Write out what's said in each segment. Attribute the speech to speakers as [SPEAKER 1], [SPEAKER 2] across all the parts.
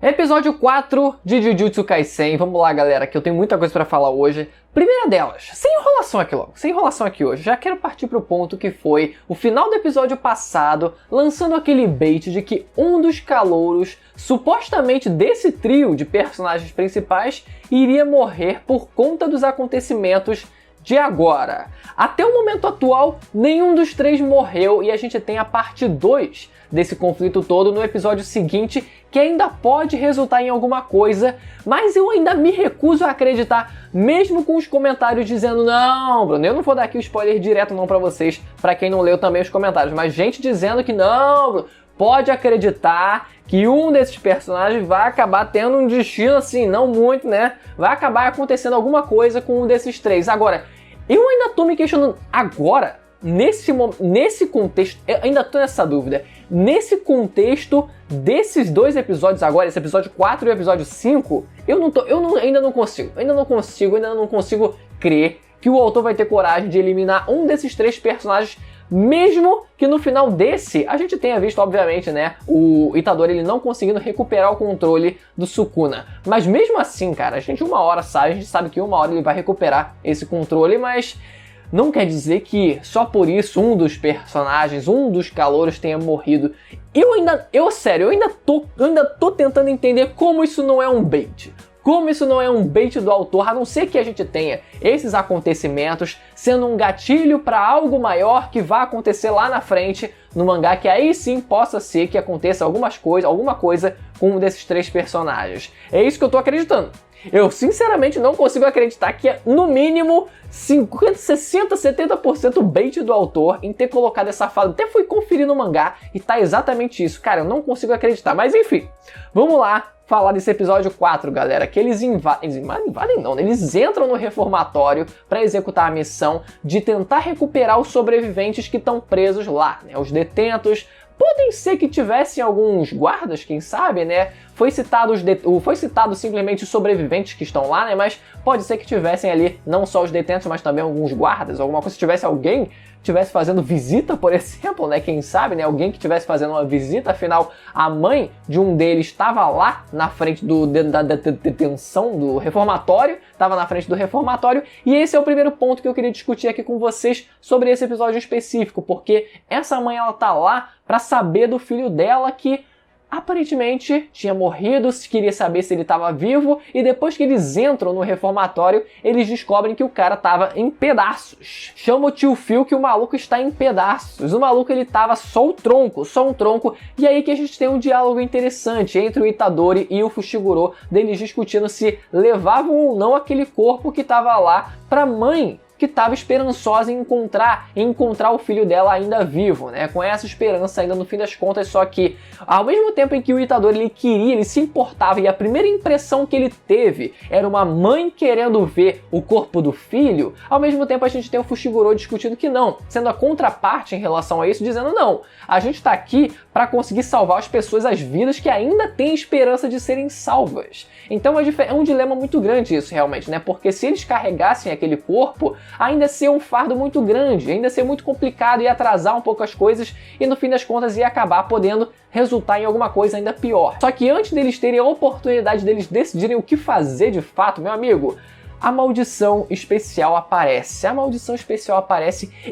[SPEAKER 1] Episódio 4 de Jujutsu Kaisen. Vamos lá, galera, que eu tenho muita coisa pra falar hoje. Primeira delas, sem enrolação aqui hoje, já quero partir pro ponto que foi o final do episódio passado, lançando aquele bait de que um dos calouros, supostamente desse trio de personagens principais, iria morrer por conta dos acontecimentos de agora. Até o momento atual, nenhum dos três morreu e a gente tem a parte 2 desse conflito todo no episódio seguinte, que ainda pode resultar em alguma coisa, mas eu ainda me recuso a acreditar, mesmo com os comentários dizendo não, Bruno, eu não vou dar aqui o spoiler direto não pra vocês, pra quem não leu também os comentários, mas gente dizendo que não, Bruno, pode acreditar que um desses personagens vai acabar tendo um destino assim, não muito, né? Vai acabar acontecendo alguma coisa com um desses três. Agora, eu ainda tô me questionando agora, nesse contexto, eu ainda tô nessa dúvida. Nesse contexto desses dois episódios agora, esse episódio 4 e o episódio 5, ainda não consigo crer que o autor vai ter coragem de eliminar um desses três personagens, mesmo que no final desse a gente tenha visto, obviamente, né, o Itadori ele não conseguindo recuperar o controle do Sukuna. Mas mesmo assim, cara, a gente sabe que uma hora ele vai recuperar esse controle, mas não quer dizer que só por isso um dos personagens, um dos calouros tenha morrido. Eu ainda tô tentando entender como isso não é um bait. Como isso não é um bait do autor, a não ser que a gente tenha esses acontecimentos sendo um gatilho para algo maior que vai acontecer lá na frente no mangá, que aí sim possa ser que aconteça alguma coisa com um desses três personagens. É isso que eu tô acreditando. Eu sinceramente não consigo acreditar que é no mínimo 50, 60, 70% bait do autor em ter colocado essa fala. Até fui conferir no mangá e tá exatamente isso. Cara, eu não consigo acreditar. Mas enfim, vamos lá falar desse episódio 4, galera, que eles eles entram no reformatório para executar a missão de tentar recuperar os sobreviventes que estão presos lá, né? Os detentos. Podem ser que tivessem alguns guardas, quem sabe, né? Foi citado simplesmente os sobreviventes que estão lá, né? Mas pode ser que tivessem ali não só os detentos, mas também alguns guardas, alguma coisa. Se tivesse alguém estivesse fazendo visita, por exemplo, né? Quem sabe, né? Alguém que estivesse fazendo uma visita, afinal, a mãe de um deles estava lá na frente da detenção do reformatório, estava na frente do reformatório, e esse é o primeiro ponto que eu queria discutir aqui com vocês sobre esse episódio específico, porque essa mãe, ela tá lá para saber do filho dela que aparentemente tinha morrido, queria saber se ele estava vivo, e depois que eles entram no reformatório, eles descobrem que o cara estava em pedaços. Chama o tio Phil que o maluco está em pedaços. O maluco ele tava só um tronco, e aí que a gente tem um diálogo interessante entre o Itadori e o Fushiguro, deles discutindo se levavam ou não aquele corpo que estava lá pra mãe, que estava esperançosa em encontrar o filho dela ainda vivo, né? Com essa esperança ainda no fim das contas, só que ao mesmo tempo em que o Itadori ele se importava e a primeira impressão que ele teve era uma mãe querendo ver o corpo do filho, ao mesmo tempo a gente tem o Fushiguro discutindo que não, sendo a contraparte em relação a isso, dizendo não, a gente está aqui para conseguir salvar as pessoas, as vidas que ainda têm esperança de serem salvas. Então é um dilema muito grande isso realmente, né? Porque se eles carregassem aquele corpo, ainda ia ser um fardo muito grande, ainda ia ser muito complicado e atrasar um pouco as coisas e no fim das contas ia acabar podendo resultar em alguma coisa ainda pior. Só que antes deles terem a oportunidade deles decidirem o que fazer de fato, meu amigo, a maldição especial aparece.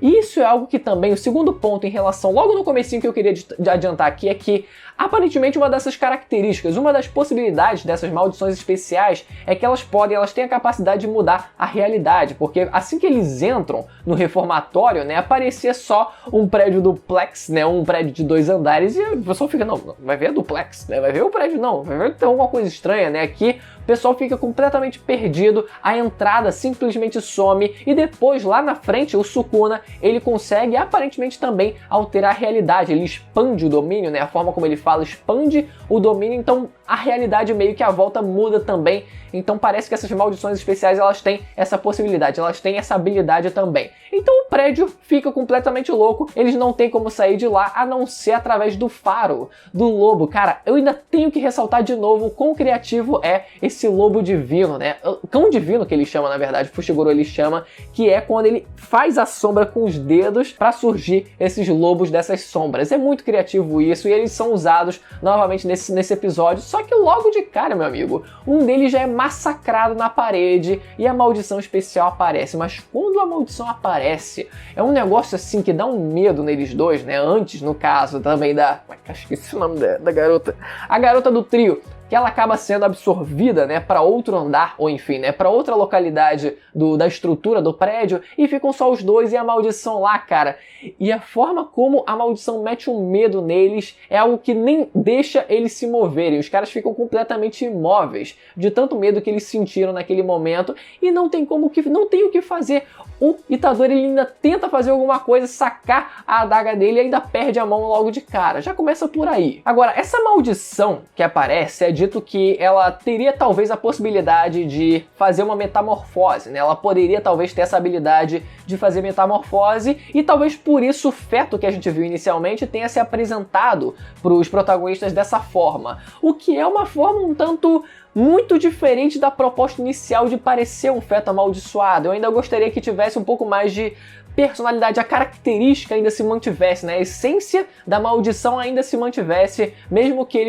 [SPEAKER 1] E isso é algo que também, o segundo ponto em relação, logo no comecinho que eu queria adiantar aqui, é que aparentemente uma dessas características, uma das possibilidades dessas maldições especiais é que elas têm a capacidade de mudar a realidade, porque assim que eles entram no reformatório, né, aparecia só um prédio duplex, né, um prédio de 2 andares, e o pessoal fica, não, vai ver a duplex, né, vai ver o prédio não, vai ver que tem alguma coisa estranha, né, aqui o pessoal fica completamente perdido, a entrada simplesmente some, e depois lá na frente o Sukuna, ele consegue aparentemente também alterar a realidade, ele expande o domínio, né, a forma como ele fala, expande o domínio, então a realidade meio que à volta muda também. Então parece que essas maldições especiais elas têm essa possibilidade, elas têm essa habilidade também. Então o prédio fica completamente louco, eles não têm como sair de lá a não ser através do faro do lobo. Cara, eu ainda tenho que ressaltar de novo o quão criativo é esse lobo divino, né? O cão divino que ele chama, na verdade, Fushiguro ele chama, que é quando ele faz a sombra com os dedos para surgir esses lobos dessas sombras. É muito criativo isso e eles são usados novamente nesse episódio, só Só que logo de cara, meu amigo, um deles já é massacrado na parede e a maldição especial aparece. Mas quando a maldição aparece, é um negócio assim que dá um medo neles dois, né? Antes, no caso, também da... esqueci o nome da garota. A garota do trio, que ela acaba sendo absorvida, né, para outro andar, ou enfim, né, para outra localidade da estrutura do prédio, e ficam só os dois e a maldição lá, cara. E a forma como a maldição mete um medo neles é algo que nem deixa eles se moverem. Os caras ficam completamente imóveis de tanto medo que eles sentiram naquele momento e não tem o que fazer. O Itadori ele ainda tenta fazer alguma coisa, sacar a adaga dele e ainda perde a mão logo de cara. Já começa por aí. Agora, essa maldição que aparece, é dito que ela teria talvez a possibilidade de fazer uma metamorfose, né? Ela poderia talvez ter essa habilidade de fazer metamorfose e talvez por isso o feto que a gente viu inicialmente tenha se apresentado para os protagonistas dessa forma. O que é uma forma um tanto muito diferente da proposta inicial de parecer um feto amaldiçoado. Eu ainda gostaria que tivesse um pouco mais de personalidade, a característica ainda se mantivesse, né? A essência da maldição ainda se mantivesse, mesmo que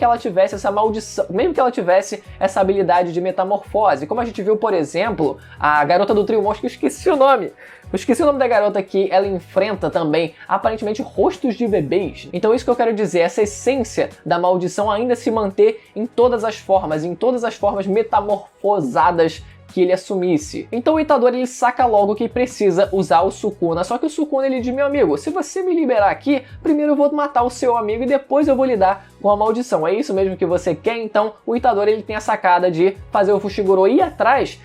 [SPEAKER 1] ela tivesse essa maldição, mesmo que ela tivesse essa habilidade de metamorfose. Como a gente viu, por exemplo, a garota do trio monstro, que eu esqueci o nome da garota que ela enfrenta também, aparentemente, rostos de bebês. Então isso que eu quero dizer, essa essência da maldição ainda se manter em todas as formas metamorfosadas que ele assumisse. Então o Itadori ele saca logo que precisa usar o Sukuna, só que o Sukuna ele diz: meu amigo, se você me liberar aqui, primeiro eu vou matar o seu amigo e depois eu vou lidar com a maldição. É isso mesmo que você quer? Então o Itadori ele tem a sacada de fazer o Fushiguro ir atrás.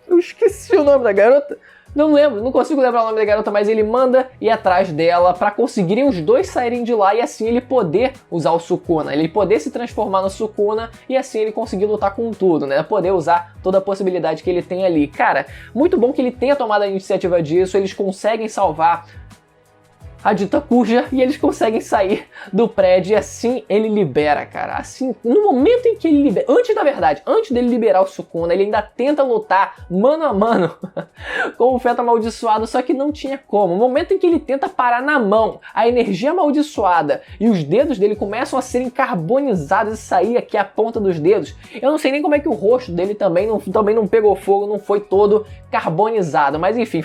[SPEAKER 1] Eu esqueci o nome da garota. Não lembro, não consigo lembrar o nome da garota, mas ele manda ir atrás dela para conseguirem os dois saírem de lá e assim ele poder usar o Sukuna, ele poder se transformar no Sukuna e assim ele conseguir lutar com tudo, né? Poder usar toda a possibilidade que ele tem ali. Cara, muito bom que ele tenha tomado a iniciativa disso, eles conseguem salvar a dita Kuja e eles conseguem sair do prédio e assim ele libera, cara. Assim, no momento em que ele libera, antes dele liberar o Sukuna, ele ainda tenta lutar mano a mano com o feto amaldiçoado, só que não tinha como. No momento em que ele tenta parar na mão, a energia amaldiçoada e os dedos dele começam a serem carbonizados e sair aqui a ponta dos dedos. Eu não sei nem como é que o rosto dele também não pegou fogo, não foi todo carbonizado, mas enfim,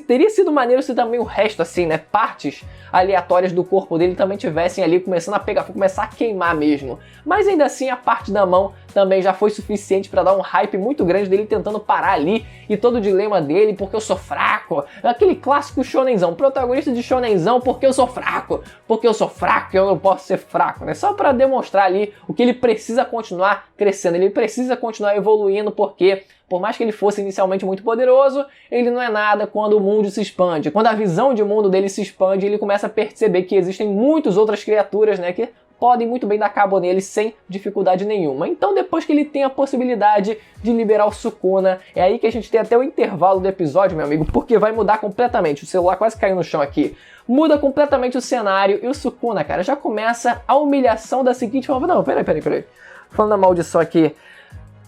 [SPEAKER 1] teria sido maneiro se também o resto assim, né, partes aleatórias do corpo dele também tivessem ali começando a pegar, começar a queimar mesmo. Mas ainda assim a parte da mão também já foi suficiente para dar um hype muito grande dele tentando parar ali e todo o dilema dele, porque eu sou fraco, aquele clássico shonenzão, protagonista de shonenzão, porque eu sou fraco eu não posso ser fraco, né? Só para demonstrar ali o que ele precisa continuar crescendo, ele precisa continuar evoluindo, porque por mais que ele fosse inicialmente muito poderoso, ele não é nada quando o mundo se expande. Quando a visão de mundo dele se expande, ele começa a perceber que existem muitas outras criaturas, né, que podem muito bem dar cabo nele sem dificuldade nenhuma. Então depois que ele tem a possibilidade de liberar o Sukuna, é aí que a gente tem até o intervalo do episódio, meu amigo, porque vai mudar completamente. O celular quase caiu no chão aqui. Muda completamente o cenário e o Sukuna, cara, já começa a humilhação da seguinte forma. Não, peraí. Falando da maldição aqui,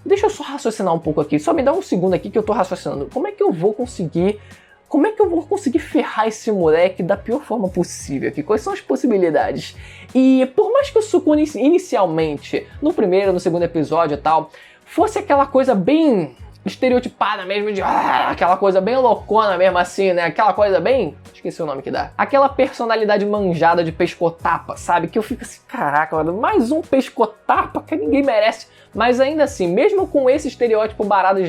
[SPEAKER 1] deixa eu só raciocinar um pouco aqui. Só me dá um segundo aqui que eu tô raciocinando. Como é que eu vou conseguir ferrar esse moleque da pior forma possível aqui? Quais são as possibilidades? E por mais que o Sukuna inicialmente, no primeiro, no segundo episódio e tal, fosse aquela coisa bem estereotipada mesmo, de aquela coisa bem loucona mesmo assim, né? Aquela coisa bem... esqueci o nome que dá. Aquela personalidade manjada de pescotapa, sabe? Que eu fico assim, caraca, mano, mais um pescotapa que ninguém merece. Mas ainda assim, mesmo com esse estereótipo barato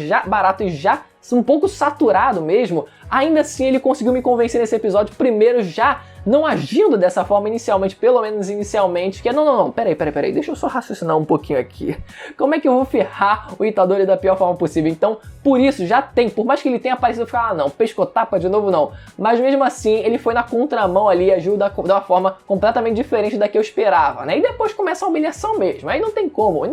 [SPEAKER 1] e já um pouco saturado mesmo, ainda assim ele conseguiu me convencer nesse episódio, primeiro já não agindo dessa forma inicialmente, pelo menos inicialmente, que é, não, peraí, deixa eu só raciocinar um pouquinho aqui. Como é que eu vou ferrar o Itadori da pior forma possível? Então, por isso, já tem, por mais que ele tenha aparecido, eu ficar, não, pescotapa de novo não, mas mesmo assim, ele foi na contramão ali e agiu de uma forma completamente diferente da que eu esperava, né? E depois começa a humilhação mesmo, aí não tem como,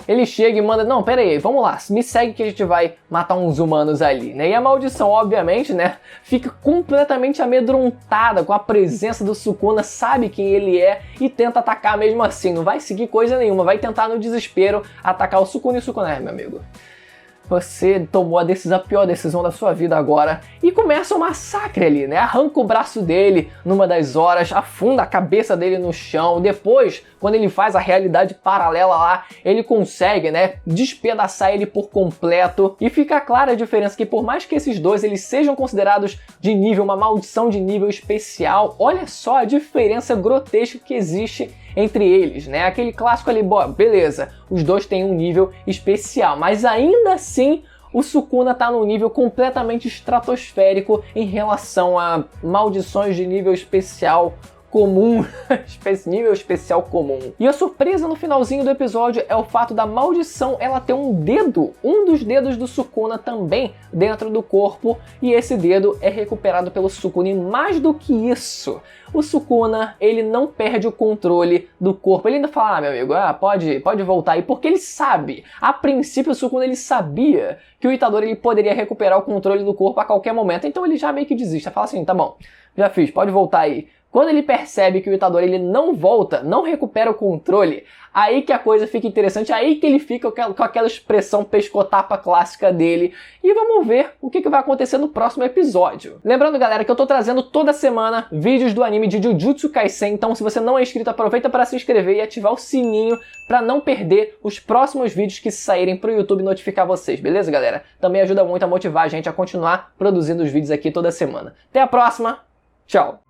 [SPEAKER 1] ele chega e manda, não, peraí, vamos lá, me segue que a gente vai matar uns humanos ali, né? E a maldição, obviamente, né, fica completamente amedrontada com a presença do Sukuna, sabe quem ele é e tenta atacar mesmo assim, não vai seguir coisa nenhuma, vai tentar no desespero atacar o Sukuna e o Sukuna, meu amigo. você tomou a pior decisão da sua vida agora, e começa um massacre ali, né? Arranca o braço dele numa das horas, afunda a cabeça dele no chão, depois, quando ele faz a realidade paralela lá, ele consegue, né, despedaçar ele por completo, e fica clara a diferença que por mais que esses dois eles sejam considerados de nível, uma maldição de nível especial, olha só a diferença grotesca que existe entre eles, né? Aquele clássico ali, beleza, os dois têm um nível especial, mas ainda assim o Sukuna tá num nível completamente estratosférico em relação a maldições de nível especial comum, nível especial comum. E a surpresa no finalzinho do episódio é o fato da maldição ela ter um dos dedos do Sukuna também dentro do corpo, e esse dedo é recuperado pelo Sukuna. E mais do que isso, o Sukuna, ele não perde o controle do corpo. Ele ainda fala, meu amigo, pode voltar aí, porque ele sabe. A princípio, o Sukuna, ele sabia que o Itadori ele poderia recuperar o controle do corpo a qualquer momento, então ele já meio que desiste. Fala assim, tá bom, já fiz, pode voltar aí. Quando ele percebe que o Itadori ele não volta, não recupera o controle, aí que a coisa fica interessante, aí que ele fica com aquela expressão pescotapa clássica dele. E vamos ver o que vai acontecer no próximo episódio. Lembrando, galera, que eu tô trazendo toda semana vídeos do anime de Jujutsu Kaisen, então se você não é inscrito, aproveita para se inscrever e ativar o sininho para não perder os próximos vídeos que saírem pro YouTube notificar vocês, beleza, galera? Também ajuda muito a motivar a gente a continuar produzindo os vídeos aqui toda semana. Até a próxima, tchau!